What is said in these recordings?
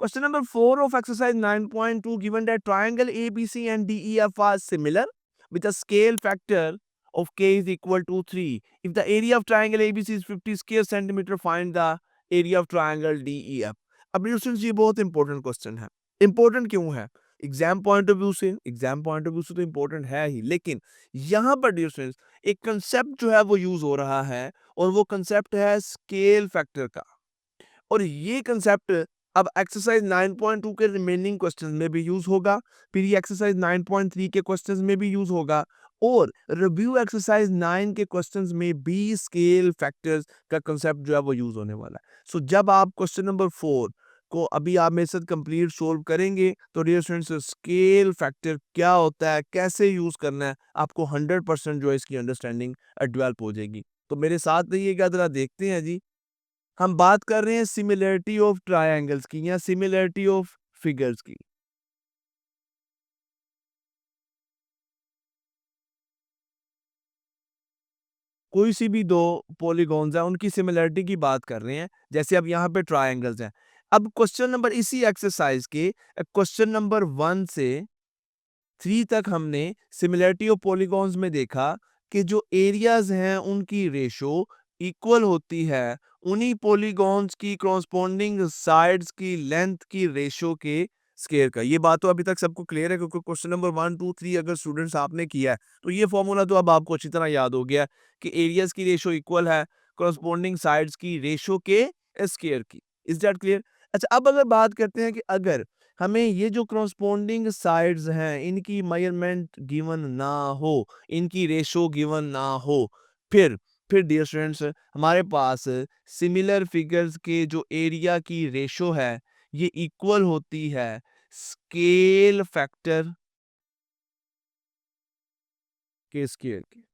Question number 4 of exercise 9.2, given that triangle ABC and DEF are similar with a scale factor of k is equal to 3. If the area of triangle ABC is 50 square centimeter, find the area of triangle DEF. अब students ये बहुत important question है। Important क्यों है? Exam point of view से तो important है ही, लेकिन यहाँ पर डियर स्टूडेंट्स एक कंसेप्ट जो है वो यूज हो रहा है और वो कंसेप्ट है स्केल फैक्टर का। और ये कंसेप्ट अब एक्सरसाइज 9.2 के रिमेनिंग क्वेश्चंस में भी यूज होगा, फिर ये एक्सरसाइज 9.3 के क्वेश्चंस में भी यूज होगा और रिव्यू एक्सरसाइज 9 के क्वेश्चंस में भी स्केल फैक्टर्स का कंसेप्ट जो है वो यूज होने वाला है। सो जब आप क्वेश्चन नंबर 4 को अभी आप मेरे साथ कंप्लीट सोल्व करेंगे तो डियर स्टूडेंट्स स्केल फैक्टर क्या होता है, कैसे यूज करना है, आपको 100% जो है इसकी अंडरस्टैंडिंग डेवलप हो जाएगी। तो मेरे साथ रहिएगा, जरा देखते हैं जी। हम बात कर रहे हैं सिमिलरिटी ऑफ ट्रायंगल्स की या सिमिलरिटी ऑफ फिगर्स की। कोई सी भी दो पॉलीगॉन्स हैं उनकी सिमिलरिटी की बात कर रहे हैं, जैसे अब यहाँ पे ट्रायंगल्स हैं। अब क्वेश्चन नंबर इसी एक्सरसाइज के क्वेश्चन नंबर 1 से 3 तक हमने सिमिलरिटी ऑफ पॉलीगॉन्स में देखा कि जो एरियाज हैं उनकी रेशो इक्वल होती है उन्हीं पॉलीगॉन्स की कॉरस्पॉन्डिंग साइड्स की लेंथ की रेशो के स्केयर का। ये बात तो अभी तक सबको क्लियर है, क्योंकि क्वेश्चन नंबर 1 2 3 अगर स्टूडेंट्स आपने किया है तो ये फॉर्मूला तो अब आपको अच्छी तरह याद हो गया कि एरियाज की रेशो इक्वल है कॉरस्पॉन्डिंग साइड्स की रेशो के स्केयर की। Is that clear? अच्छा, अब अगर बात करते हैं कि अगर हमें ये जो कॉरस्पॉन्डिंग साइड्स हैं इनकी मेजरमेंट गिवन ना हो, इनकी रेशो गिवन ना हो, फिर डियर स्टूडेंट्स हमारे पास सिमिलर फिगर्स के जो एरिया की रेशो है ये इक्वल होती है स्केल फैक्टर के स्केयर की।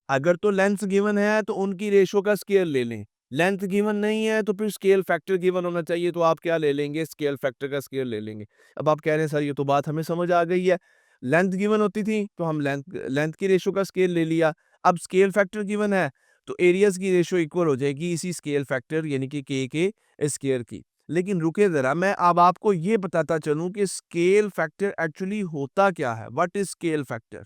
अगर तो लेंथ गिवन है तो उनकी रेशो का स्केयर ले लें, लेंथ गिवन नहीं है तो फिर स्केल फैक्टर गिवन होना चाहिए, तो आप क्या ले लेंगे? स्केल फैक्टर का स्केयर ले लेंगे। अब आप कह रहे हैं सर ये तो बात हमें समझ आ गई है, लेंथ गिवन होती थी तो हम लेंथ लेंथ की रेशो का स्केल ले लिया, अब स्केल फैक्टर गिवन है तो एरियाज की रेशो इक्वल हो जाएगी इसी स्केल फैक्टर यानी कि के स्केयर की। लेकिन रुके जरा, मैं अब आपको ये बताता चलूं कि स्केल फैक्टर एक्चुअली होता क्या है। What is scale factor?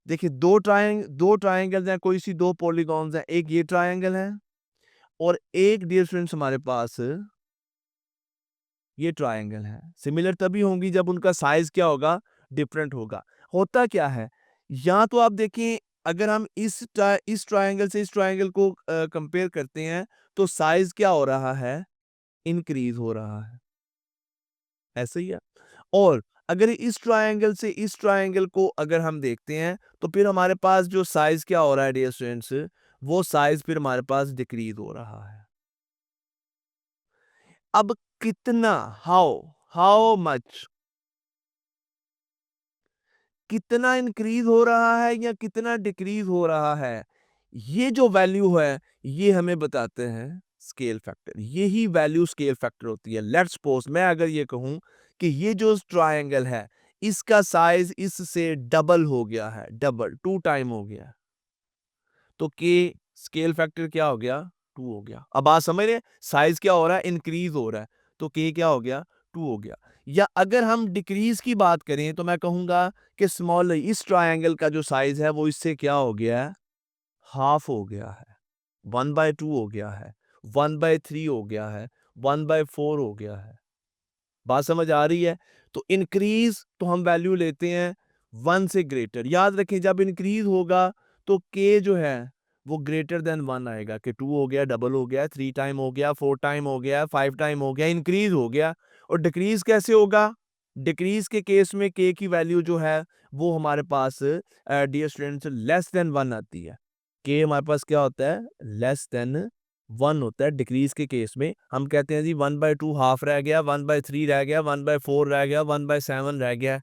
देखिए दो ट्रायंगल्स हैं, कोई सी दो पॉलीगॉन्स हैं, एक ये ट्रायंगल है और एक डियर फ्रेंड्स हमारे पास ये ट्रायंगल है। सिमिलर तभी होंगी जब उनका साइज क्या होगा? डिफरेंट होगा। होता क्या है, या तो आप देखें अगर हम इस ट्रायंगल से इस ट्रायंगल को कंपेयर करते हैं तो साइज क्या हो रहा है? इंक्रीज हो रहा है, ऐसे ही है। और अगर इस ट्रायंगल से इस ट्रायंगल को अगर हम देखते हैं तो फिर हमारे पास जो साइज क्या हो रहा है डियर स्टूडेंट्स, वो साइज फिर हमारे पास डिक्रीज हो रहा है। अब कितना, हाउ हाउ मच, कितना इंक्रीज हो रहा है या कितना डिक्रीज हो रहा है, ये जो वैल्यू है ये हमें बताते हैं स्केल फैक्टर। यही वैल्यू स्केल फैक्टर होती है। लेट्स सपोज मैं अगर ये कहूं कि ये जो ट्रायंगल है इसका साइज इससे डबल हो गया है, डबल 2 टाइम हो गया, तो के स्केल फैक्टर क्या हो गया? 2 हो गया। अब बात समझ रहे हैं, साइज क्या हो रहा है? इंक्रीज हो रहा है, तो के क्या हो गया? 2 हो गया। या अगर हम डिक्रीज की बात करें तो मैं कहूंगा कि स्मॉल इस ट्रायंगल का जो साइज है वो इससे क्या हो गया है? हाफ हो गया है, 1/2 हो गया है, 1/3 हो गया है, 1/4 हो गया है। बात समझ आ रही है? तो इंक्रीज तो हम वैल्यू लेते हैं 1 से ग्रेटर। याद रखें जब इंक्रीज होगा तो के जो है वो ग्रेटर देन 1 आएगा कि 2 हो गया, डबल हो गया, 3 टाइम हो गया, 4 टाइम हो गया, 5 टाइम हो गया, इंक्रीज हो गया। और डिक्रीज कैसे होगा? डिक्रीज के केस में के की वैल्यू जो है वो हमारे पास डियर स्टूडेंट्स लेस देन 1 आती है। के हमारे पास क्या होता है? लेस देन 1 होता है डिक्रीज के केस में। हम कहते हैं जी 1/2 हाफ रह गया, 1/3 रह गया, 1/4 रह गया, 1/7 रह गया।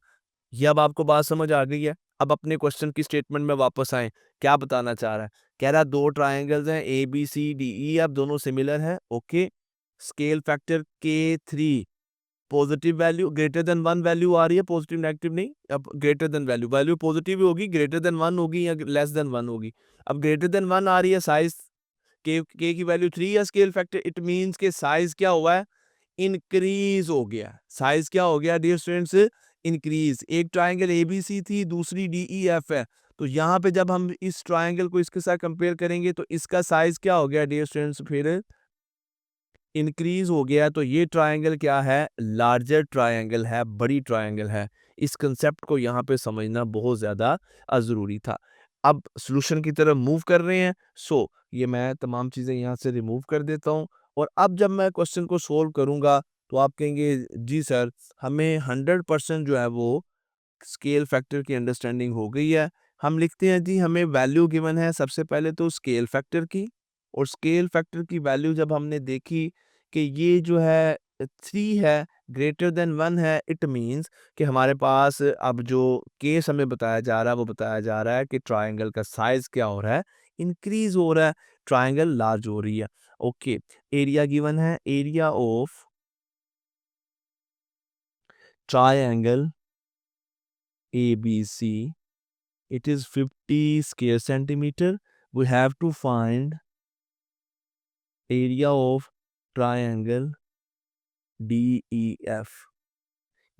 ये अब आपको बात समझ आ गई है? अब अपने क्वेश्चन की स्टेटमेंट में वापस आए। क्या बताना चाह रहा है? कह रहा है दो ट्रायंगल्स हैं A B C D E, अब दोनों सिमिलर हैं। Okay, scale factor K3 positive value greater than 1 value आ रही है, पॉजिटिव नेगेटिव नहीं। अब greater than value, value positive होगी, ग्रेटर देन 1 होगी या लेस देन 1 होगी। अब ग्रेटर देन 1 आ रही है, साइज के की वैल्यू 3 है स्केल फैक्टर, इट मींस के साइज क्या हुआ है, इंक्रीज हो गया। साइज क्या हो गया डियर स्टूडेंट्स, इंक्रीज। एक ट्राइंगल एबीसी थी, दूसरी डीईएफ है, तो यहाँ पे जब हम इस ट्राइंगल को इसके साथ कंपेयर करेंगे तो इसका साइज क्या हो गया डियर स्टूडेंट्स, फिर इंक्रीज हो गया। तो ये ट्राइंगल क्या है, लार्जर ट्राइंगल है, बड़ी ट्राइंगल है। इस कंसेप्ट को यहाँ पे समझना बहुत ज़्यादा ज़रूरी था। अब सॉल्यूशन की तरफ मूव कर रहे हैं। सो ये मैं तमाम चीज़ें यहाँ से रिमूव कर देता हूँ, और अब जब मैं क्वेश्चन को सोल्व करूँगा तो आप कहेंगे जी सर हमें 100% जो है वो स्केल फैक्टर की अंडरस्टैंडिंग हो गई है। हम लिखते हैं जी हमें वैल्यू गिवन है सबसे पहले तो स्केल फैक्टर की, और स्केल फैक्टर की वैल्यू जब हमने देखी कि ये जो है 3 है, ग्रेटर देन 1 है, इट मीन्स कि हमारे पास अब जो केस हमें बताया जा रहा है वो बताया जा रहा है कि ट्राइंगल का साइज क्या हो रहा है, इंक्रीज हो रहा है, ट्राइंगल लार्ज हो रही है। ओके, एरिया गिवन है, area of triangle ABC, it is 50 square centimeter. We have to find area of triangle DEF.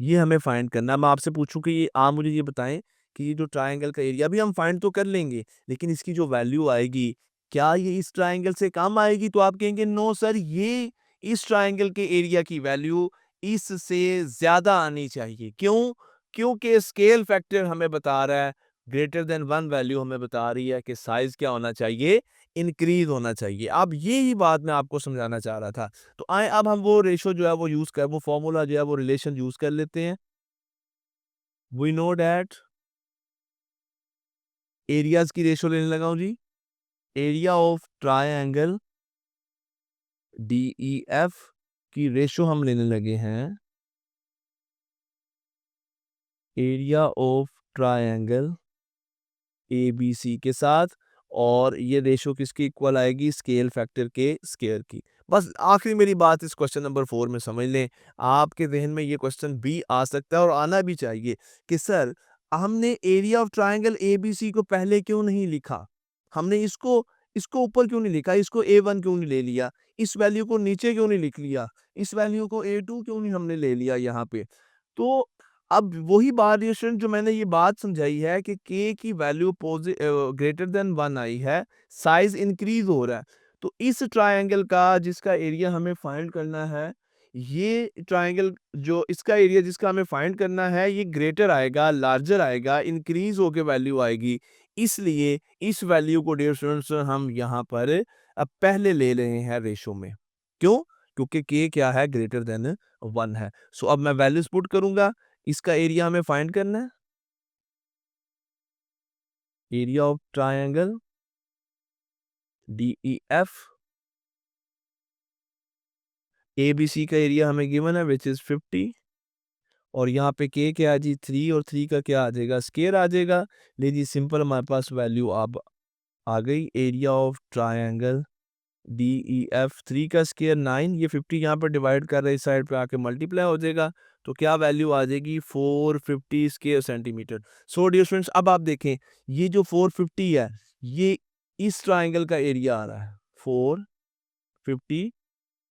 ये हमें फाइंड करना है। मैं आपसे पूछूं कि ये आप मुझे ये बताएं कि ये जो ट्राइंगल का एरिया भी हम फाइंड तो कर लेंगे, लेकिन इसकी जो वैल्यू आएगी क्या ये इस ट्राइंगल से कम आएगी? तो आप कहेंगे नो सर, ये इस ट्राइंगल के एरिया की वैल्यू इससे ज्यादा आनी चाहिए। क्यों? क्योंकि स्केल फैक्टर हमें बता रहा है, ग्रेटर देन 1 वैल्यू हमें बता रही है कि साइज क्या होना चाहिए, इंक्रीज होना चाहिए। अब ये ही बात मैं आपको समझाना चाह रहा था। तो आए अब हम वो रेशो जो है वो यूज कर, वो फॉर्मूला जो है वो रिलेशन यूज कर लेते हैं। वी नो डैट एरियाज की रेशो लेने लगा हूं जी। एरिया ऑफ ट्राइंगल DEF की रेशो हम लेने लगे हैं एरिया ऑफ ट्राइंगल ABC के साथ, और ये रेशो किसकी इक्वल आएगी, स्केल फैक्टर के स्केयर की। बस आखिरी मेरी बात इस क्वेश्चन नंबर 4 में समझ लें। आपके जहन में ये क्वेश्चन भी आ सकता है और आना भी चाहिए कि सर हमने एरिया ऑफ ट्राइंगल ABC को पहले क्यों नहीं लिखा, हमने इसको इसको ऊपर क्यों नहीं लिखा, इसको A1 क्यों नहीं ले लिया, इस वैल्यू को नीचे क्यों नहीं लिख लिया, इस वैल्यू को A2 क्यों नहीं हमने ले लिया यहाँ पे। तो अब वही बात ये स्टूडेंट जो मैंने ये बात समझाई है कि के की वैल्यू ग्रेटर देन 1 आई है, साइज इंक्रीज हो रहा है। तो इस ट्राइंगल का जिसका एरिया हमें फाइंड करना है, ये ट्राइंगल जो इसका एरिया जिसका हमें फाइंड करना है, ये ग्रेटर आएगा, लार्जर आएगा, इंक्रीज होके वैल्यू आएगी। इसलिए इस वैल्यू को डियर स्टूडेंट्स हम यहाँ पर अब पहले ले रहे हैं रेशो में। क्यों? क्योंकि के क्या है, ग्रेटर देन 1 है। सो अब मैं वैल्यूज पुट करूंगा, इसका एरिया हमें फाइंड करना है, area of triangle DEF, ABC का एरिया हमें गिवन है विच इज 50, और यहाँ पे के क्या है जी 3, और 3 का क्या आ जाएगा, स्केयर आ जाएगा। लीजिए सिंपल हमारे पास वैल्यू अब आ गई, एरिया ऑफ ट्राइंगल DEF 3 का स्केयर 9, ये 50 यहाँ पर डिवाइड कर रहे हैं, इस साइड पे आके मल्टीप्लाई हो जाएगा, तो क्या वैल्यू आ जाएगी 450 square centimetre. So dear students अब आप देखें ये जो 450 है ये इस ट्राइंगल का एरिया आ रहा है 450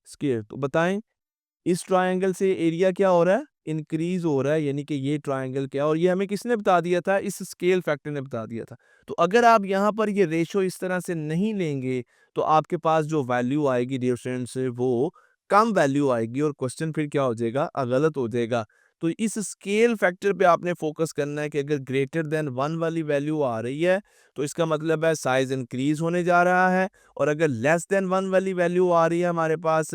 स्केयर। तो बताएं इस ट्राइंगल से एरिया क्या हो रहा है, इंक्रीज हो रहा है, यानी कि ये ट्राइंगल क्या, और ये हमें किसने बता दिया था, इस स्केल फैक्टर ने बता दिया था। तो अगर आप यहाँ पर ये रेशो इस तरह से नहीं लेंगे तो आपके पास जो वैल्यू आएगी डियर स्टूडेंट्स वो कम वैल्यू आएगी, और क्वेश्चन फिर क्या हो जाएगा, गलत हो जाएगा। तो इस स्केल फैक्टर पे आपने फोकस करना है कि अगर ग्रेटर देन 1 वाली वैल्यू आ रही है तो इसका मतलब है साइज इंक्रीज होने जा रहा है, और अगर लेस देन 1 वाली वैल्यू आ रही है हमारे पास,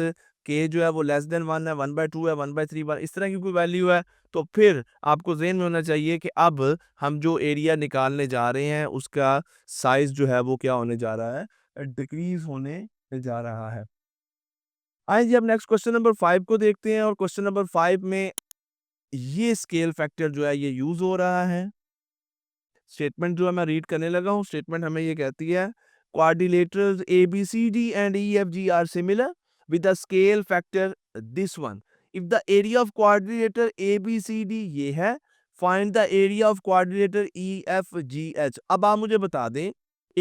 के जो है वो लेस देन 1 है, 1/2 है, 1/3 इस तरह की कोई वैल्यू है, तो फिर आपको ज़हन में होना चाहिए कि अब हम जो एरिया निकालने जा रहे हैं उसका साइज जो है वो क्या होने जा रहा है, डिक्रीज होने जा रहा है। आइए जी अब नेक्स्ट क्वेश्चन नंबर 5 को देखते हैं, और क्वेश्चन नंबर 5 में ये स्केल फैक्टर जो है ये यूज हो रहा है। स्टेटमेंट जो है मैं रीड करने लगा हूँ। स्टेटमेंट हमें ये कहती है quadrilaterals ABCD and EFG are similar with the scale factor this one. If the area of quadrilateral ABCD ये है, find the area of quadrilateral EFGH। अब आप मुझे बता दें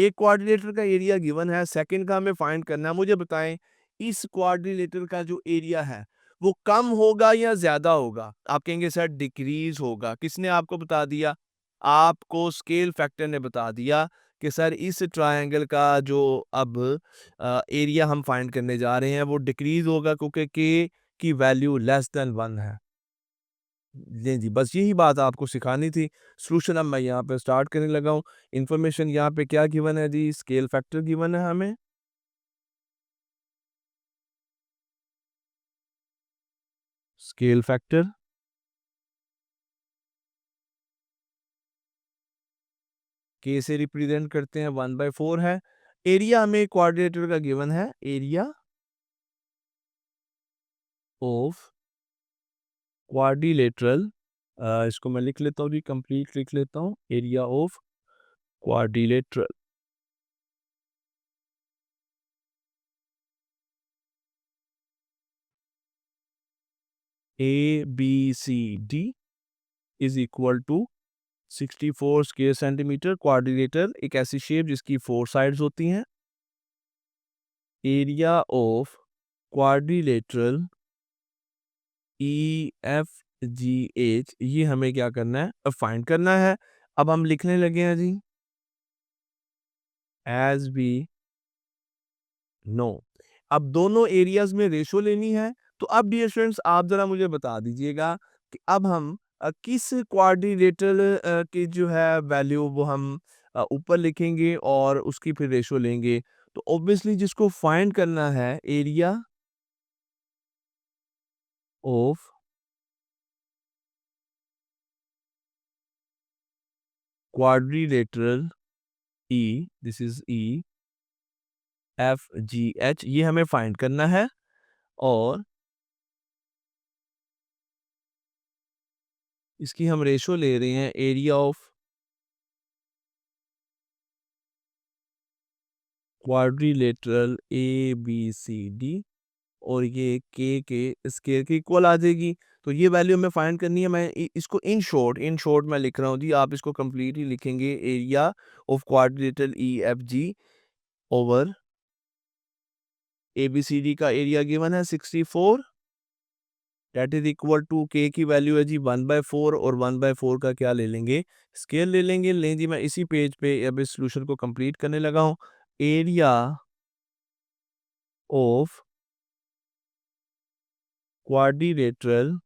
एक क्वाड्रिलेटर का एरिया गिवन है, सेकंड का हमें फाइंड करना है। मुझे बताएं इस क्वाड्रिलेटर का जो एरिया है वो कम होगा या ज्यादा होगा? आप कहेंगे सर डिक्रीज होगा। किसने आपको बता दिया? आपको स्केल फैक्टर ने बता दिया कि सर इस ट्रायंगल का जो अब एरिया हम फाइंड करने जा रहे हैं वो डिक्रीज होगा क्योंकि के की वैल्यू लेस देन 1 है। जी, जी, बस यही बात आपको सिखानी थी। सॉल्यूशन अब मैं यहाँ पे स्टार्ट करने लगा हूँ। इन्फॉर्मेशन यहाँ पे क्या गिवन है जी? स्केल फैक्टर गिवन है हमें। स्केल फैक्टर के से रिप्रेजेंट करते हैं 1/4 है। एरिया हमें क्वाड्रिलेटरल का गिवन है, एरिया ऑफ क्वाड्रिलेटरल, इसको मैं लिख लेता हूँ जी, कंप्लीट लिख लेता हूँ। Area of quadrilateral ABCD is equal to 64 square centimetre. Quadrilateral एक ऐसी शेप जिसकी 4 साइड्स होती हैं। एरिया ऑफ क्वाड्रिलेटरल EFGH, ये हमें क्या करना है? अब फाइंड करना है। अब हम लिखने लगे हैं जी, एज बी नो। अब दोनों एरियाज में रेशो लेनी है। तो अब डियर स्टूडेंट्स आप जरा मुझे बता दीजिएगा कि अब हम किस क्वाड्रिलेटरल की जो है वैल्यू वो हम ऊपर लिखेंगे और उसकी फिर रेशो लेंगे। तो ऑब्वियसली जिसको फाइंड करना है area of quadrilateral E, this is EFGH, ये हमें फाइंड करना है। और इसकी हम रेशो ले रहे हैं एरिया ऑफ क्वाड्रिलेटरल ABCD, और ये के स्केयर के इक्वल आ जाएगी। तो ये वैल्यू हमें फाइंड करनी है। मैं इसको इन शॉर्ट मैं लिख रहा हूँ जी, आप इसको कंप्लीट ही लिखेंगे। Area of quadrilateral EFG over ABCD का एरिया गिवन है 64, दैट इज इक्वल टू के की वैल्यू है जी 1/4, और 1/4 का क्या ले लेंगे? स्केल ले लेंगे। लें जी, मैं इसी पेज पे अब इस सोल्यूशन को कंप्लीट करने लगा हूँ। एरिया ऑफ क्वाड्रिलेटरल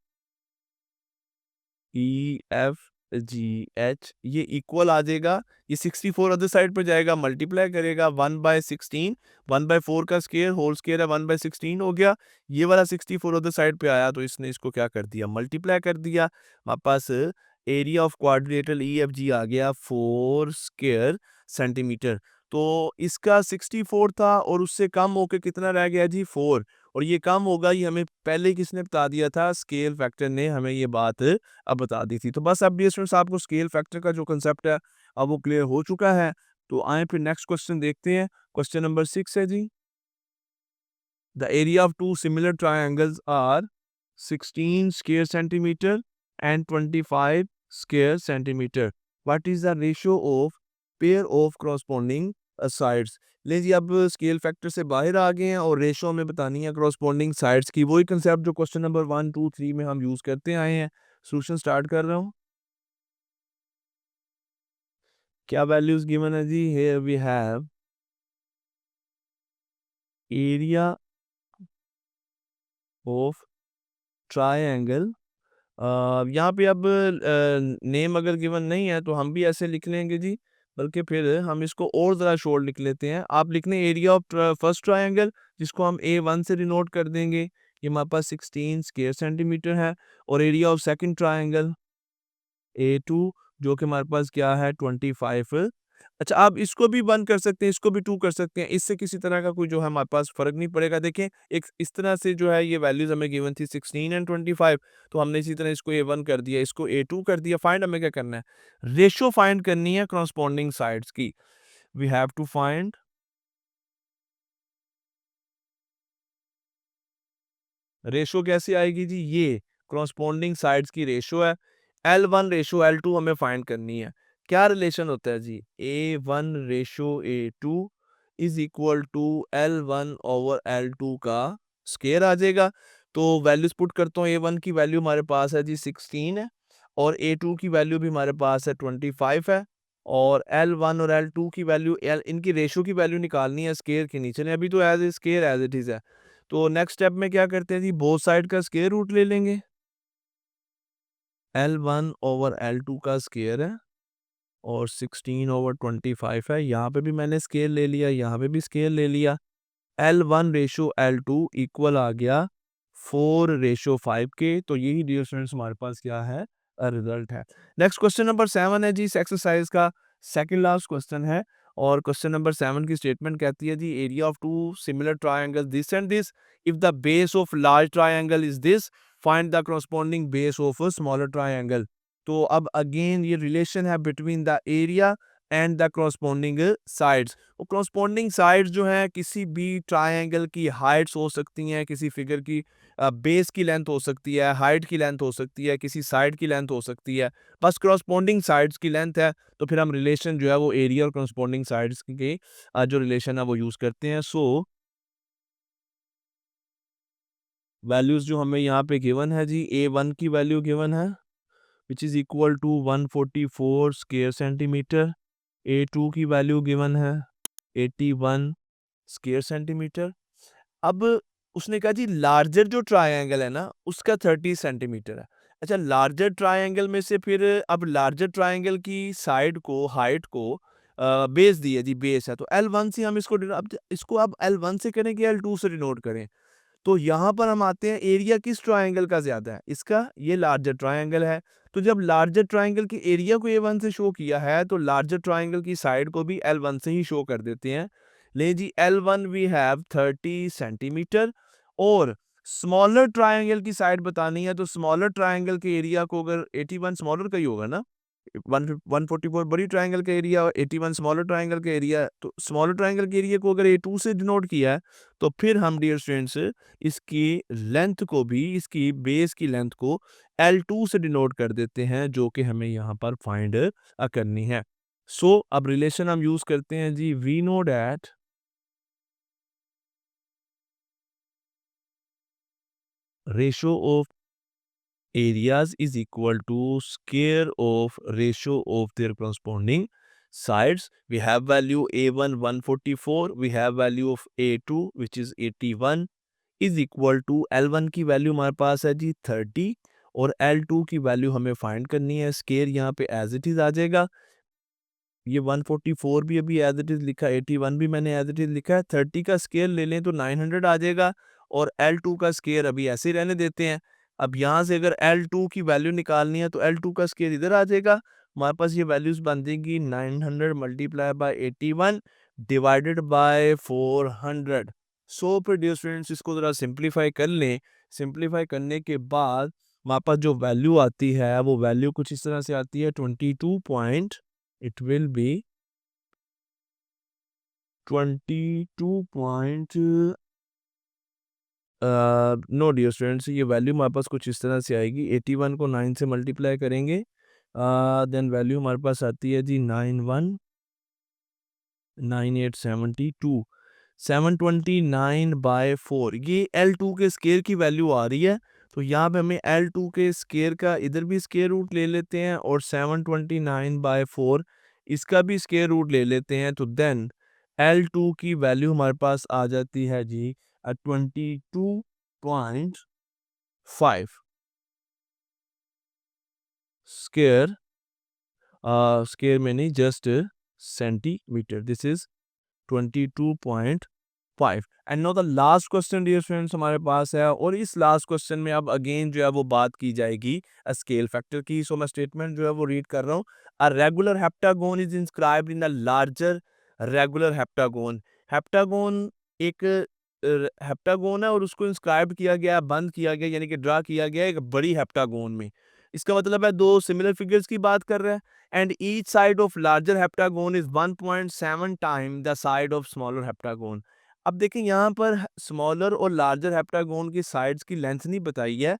EFGH, ये इक्वल आ जाएगा। ये 64 अदर साइड पर जाएगा, मल्टीप्लाई करेगा 1/16, 1/4 का स्केयर होल स्केयर है 1/16 हो गया। ये वाला 64 अदर साइड पे आया तो इसने इसको क्या कर दिया? मल्टीप्लाई कर दिया। हमारे पास एरिया ऑफ क्वाड्रिलेटरल EFG आ गया 4 स्क्वायर सेंटीमीटर। तो इसका 64 था और उससे कम होके कितना रह गया जी? 4। और ये कम होगा, ये हमें पहले किसने बता दिया था? स्केल फैक्टर ने हमें ये बात अब बता दी थी। तो बस अब ये स्टूडेंट्स आपको स्केल फैक्टर का जो कंसेप्ट है अब वो क्लियर हो चुका है। तो आए फिर नेक्स्ट क्वेश्चन देखते हैं। क्वेश्चन नंबर 6 है जी, the area of two similar triangles are 16 square centimetre and 25 square centimetre. What is the ratio of pair of corresponding sides? ले जी, अब स्केल फैक्टर से बाहर आ गए हैं और रेशो हमें बतानी है करस्पॉन्डिंग साइड्स की। वही कंसेप्ट जो क्वेश्चन नंबर 1, 2, 3 में हम यूज करते आए हैं। सॉल्यूशन स्टार्ट कर रहा हूँ। क्या वैल्यूज गिवन है जी? Here we have area of triangle. यहाँ पे अब नेम अगर गिवन नहीं है तो हम भी ऐसे लिख लेंगे जी, बल्कि फिर हम इसको और ज़रा शॉर्ट लिख लेते हैं। आप लिखने एरिया ऑफ फर्स्ट ट्रायंगल, जिसको हम A1 से डिनोट कर देंगे। ये हमारे पास 16 स्क्वायर सेंटीमीटर है। और area of second triangle A2, जो कि हमारे पास क्या है? 25। अच्छा, आप इसको भी 1 कर सकते हैं, इसको भी 2 कर सकते हैं। इससे किसी तरह का कोई जो है हमारे पास फ़र्क नहीं पड़ेगा। देखें, एक इस तरह से जो है ये वैल्यूज़ हमें गिवन थी 16 एंड 25, तो हमने इसी तरह इसको A1 कर दिया, इसको A2 कर दिया। फाइंड हमें क्या करना है? रेशियो फाइंड करनी है करस्पॉन्डिंग साइड्स की। We have to find ratio. कैसे आएगी जी? ये करस्पॉन्डिंग साइड्स की रेशियो है। L1 रेशियो L2 हमें फाइंड करनी है। क्या रिलेशन होता है जी, A1:A2 is equal to L1/L2 का स्केयर आ जाएगा। तो वैल्यूज पुट करता हूँ, A1 की वैल्यू हमारे पास है जी 16 है, और A2 की वैल्यू भी हमारे पास है 25 है, और L1 और L2 की वैल्यू, इनकी रेशो की वैल्यू निकालनी है स्केयर के नीचे ने, अभी तो as a square as it is है। तो नेक्स्ट स्टेप में क्या करते हैं जी, बोथ साइड का स्केयर रूट ले लेंगे। L1/L2 का स्केयर है और 16/25 है, यहाँ पे भी मैंने स्केयर ले लिया, यहाँ पे भी स्केयर ले लिया। L1:L2 इक्वल आ गया 4:5 के। तो यही डियर स्टूडेंट्स हमारे पास क्या है, रिजल्ट है। नेक्स्ट क्वेश्चन नंबर 7 है जी, इस एक्सरसाइज का सेकंड लास्ट क्वेश्चन है, और क्वेश्चन नंबर 7 की स्टेटमेंट कहती है जी, area of two similar triangle this and this, if the base of large triangle is this, find the corresponding base of a smaller triangle. तो अब again ये relation है between the area and the corresponding sides. वो corresponding sides जो हैं किसी भी triangle की हाइट्स हो सकती हैं, किसी फिगर की बेस की लेंथ हो सकती है, हाइट की लेंथ हो सकती है, किसी साइड की लेंथ हो सकती है, बस corresponding साइड्स की लेंथ है। तो फिर हम रिलेशन जो है वो एरिया और corresponding साइड्स के जो रिलेशन है वो यूज करते हैं। सो वैल्यूज जो हमें यहाँ पे गिवन है जी, A1 की वैल्यू गिवन है which is equal to 144 square centimetre, A2 की वैल्यू गिवन है 81 स्क्वायर सेंटीमीटर। अब उसने कहा जी लार्जर जो ट्रायंगल है ना उसका 30 सेंटीमीटर है। अच्छा, लार्जर ट्रायंगल में से फिर अब लार्जर ट्रायंगल की साइड को, हाइट को बेस दी है जी, बेस है, तो L1 से हम इसको अब इसको अब L1 से करें कि L2 से डिनोट करें। तो यहाँ पर हम आते हैं, एरिया किस ट्रायंगल का ज़्यादा है, इसका, ये लार्जर ट्रायंगल है। तो जब लार्जर ट्रायंगल की एरिया को A1 से शो किया है तो लार्जर ट्रायंगल की साइड को भी L1 से ही शो कर देते हैं। ले जी, L1 वी हैव 30 सेंटीमीटर, और स्मॉलर ट्रायंगल की साइड बतानी है, तो स्मॉलर ट्रायंगल के एरिया को, अगर 81 स्मॉलर का ही होगा ना, 144 बड़ी ट्रायंगल का एरिया और 81 स्मॉलर ट्रायंगल का एरिया, तो स्मॉलर ट्रायंगल के एरिया को अगर A2 से डिनोट किया है, तो फिर हम डियर स्टूडेंट्स इसकी लेंथ को भी, इसकी बेस की लेंथ को L2 से डिनोट कर देते हैं, जो कि हमें यहाँ पर फाइंड करनी है। सो अब रिलेशन हम यूज करते हैं जी, we know that ratio of areas is equal to square of ratio of their corresponding sides. We have value A1 144, we have value of A2 which is 81 is equal to L1 की value हमारे पास है जी 30, और L2 की value हमें find करनी है। Square यहाँ पे एज इट इज आ जाएगा, ये 144 भी अभी एज इट इज लिखा, 81 भी मैंने एज इट इज लिखा है। 30 का स्केयर ले लें तो 900 आ जाएगा, और L2 का स्केयर अभी ऐसे ही रहने देते हैं। अब यहाँ से अगर L2 की वैल्यू निकालनी है तो L2 का स्केयर इधर आ जाएगा, हमारे पास ये वैल्यूज बन जाएगी 900 मल्टीप्लाई बाय 81 डिवाइडेड बाय 400। सो फिर डियर स्टूडेंट्स इसको ज़रा सिंप्लीफाई कर लें। सिंप्लीफाई करने के बाद हमारे पास जो वैल्यू आती है वो वैल्यू कुछ इस तरह से आती है, 22 point, it will be 22 point, now dear students, ये वैल्यू हमारे पास कुछ इस तरह से आएगी। 81 को 9 से मल्टीप्लाई करेंगे, देन वैल्यू हमारे पास आती है जी 919872 729/4। ये L2 के स्केयर की वैल्यू आ रही है, तो यहाँ पे हमें L2 के स्केयर का इधर भी स्केयर रूट ले लेते हैं, और 729/4 इसका भी स्केयर रूट ले लेते हैं, तो देन L2 की वैल्यू हमारे पास आ जाती है जी 22.5 स्केयर, स्केयर में नहीं, just centimetre. This is 22.5। And now the last question dear friends हमारे पास है, और इस लास्ट क्वेश्चन में अब अगेन जो है वो बात की जाएगी स्केल फैक्टर की। सो मैं स्टेटमेंट जो है वो रीड कर रहा हूँ। A regular heptagon is inscribed in a larger regular heptagon. Heptagon एक हेप्टागोन है, और उसको इंस्क्राइब किया गया, बंद किया गया, यानी कि ड्रा किया गया एक बड़ी हेप्टागोन में। इसका मतलब है दो सिमिलर फिगर्स की बात कर रहा है, and each side of larger heptagon is 1.7 time the side of smaller heptagon. अब देखें यहाँ पर स्मॉलर और लार्जर हेप्टागोन की साइड्स की लेंथ नहीं बताई है,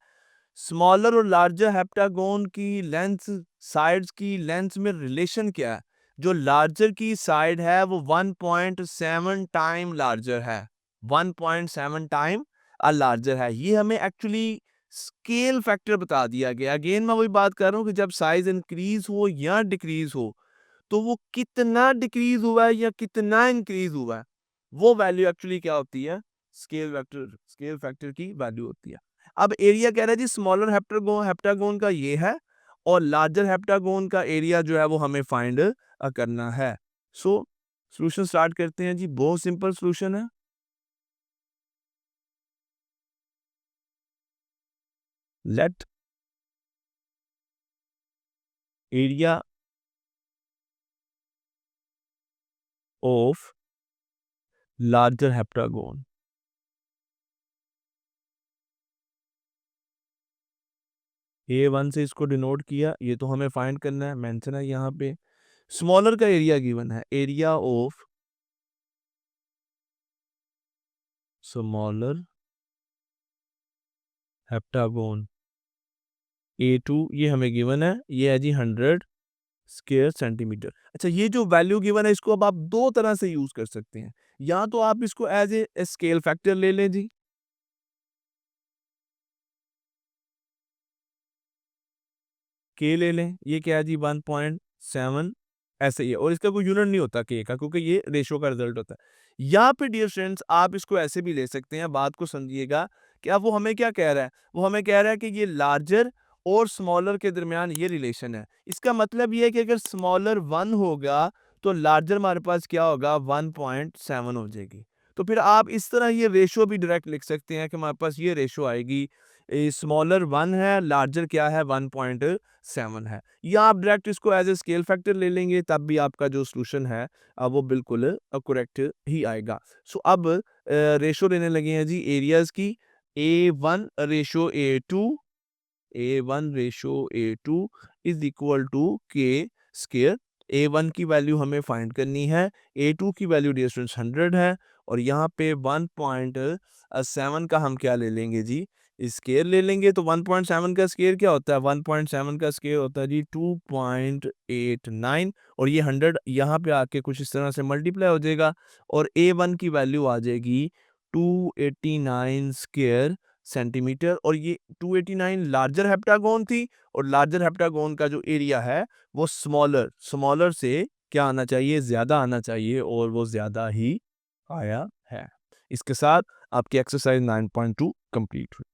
स्मॉलर और लार्जर हेप्टागोन की लेंथ, साइड्स की लेंथ में रिलेशन क्या है? जो लार्जर की साइड है वो 1.7 टाइम लार्जर है, 1.7 टाइम लार्जर है। ये हमें एक्चुअली स्केल फैक्टर बता दिया गया। अगेन मैं वही बात कर रहा हूँ कि जब साइज इंक्रीज हो या डिक्रीज हो, तो वो कितना डिक्रीज हुआ है या कितना इंक्रीज हुआ है, वो वैल्यू एक्चुअली क्या होती है? स्केल फैक्टर की वैल्यू होती है। अब एरिया कह रहा है जी स्मॉलर हेप्टागोन का ये है, और लार्जर हेप्टागोन का एरिया जो है वो हमें फाइंड करना है। सो सॉल्यूशन स्टार्ट करते हैं जी। बहुत सिंपल सॉल्यूशन है। Let area of larger heptagon, A1 से इसको डिनोट किया, ये तो हमें फाइंड करना है, मेंशन है यहाँ पे। स्मॉलर का एरिया गिवन है, area of smaller heptagon A2 ये हमें गिवन है, ये है जी 100 स्क्वायर सेंटीमीटर। अच्छा, ये जो वैल्यू गिवन है इसको अब आप दो तरह से यूज कर सकते हैं। या तो आप इसको एज ए स्केल फैक्टर ले लें जी, के ले लें, ये क्या है जी 1.7 ऐसे ही है, और इसका कोई यूनिट नहीं होता के का, क्योंकि ये रेशो का रिजल्ट होता है। या फिर डियर स्टूडेंट्स आप इसको ऐसे भी ले सकते हैं, बात को समझिएगा कि अब वो हमें क्या कह रहा है, वो हमें कह रहा है कि ये लार्जर और स्मॉलर के दरमियान ये रिलेशन है। इसका मतलब ये है कि अगर स्मॉलर 1 होगा तो लार्जर हमारे पास क्या होगा, 1.7 हो जाएगी। तो फिर आप इस तरह ये रेशो भी डायरेक्ट लिख सकते हैं कि हमारे पास ये रेशो आएगी, स्मॉलर 1 है, लार्जर क्या है 1.7 है। या आप डायरेक्ट इसको एज ए स्केल फैक्टर ले लेंगे, तब भी आपका जो सॉल्यूशन है वो बिल्कुल करेक्ट ही आएगा। सो अब रेशो लेने लगे हैं जी एरियाज की। A1 ratio A2, A1 ratio A2 is equal to K square. A1 की वैल्यू हमें फाइंड करनी है, A2 की वैल्यू डियर स्टूडेंट्स 100 है, और यहाँ पे 1.7 का हम क्या ले लेंगे जी, स्केयर ले लेंगे। तो 1.7 का स्केयर क्या होता है, 1.7 का स्केयर होता है जी 2.89, और ये 100 यहाँ पे आके कुछ इस तरह से मल्टीप्लाई हो जाएगा, और A1 की वैल्यू आ जाएगी 289 स्केयर सेंटीमीटर। और ये 289 लार्जर हेप्टागोन थी, और लार्जर हेप्टागोन का जो एरिया है वो स्मॉलर से क्या आना चाहिए, ज्यादा आना चाहिए, और वो ज्यादा ही आया है। इसके साथ आपकी एक्सरसाइज 9.2 कंप्लीट हुई।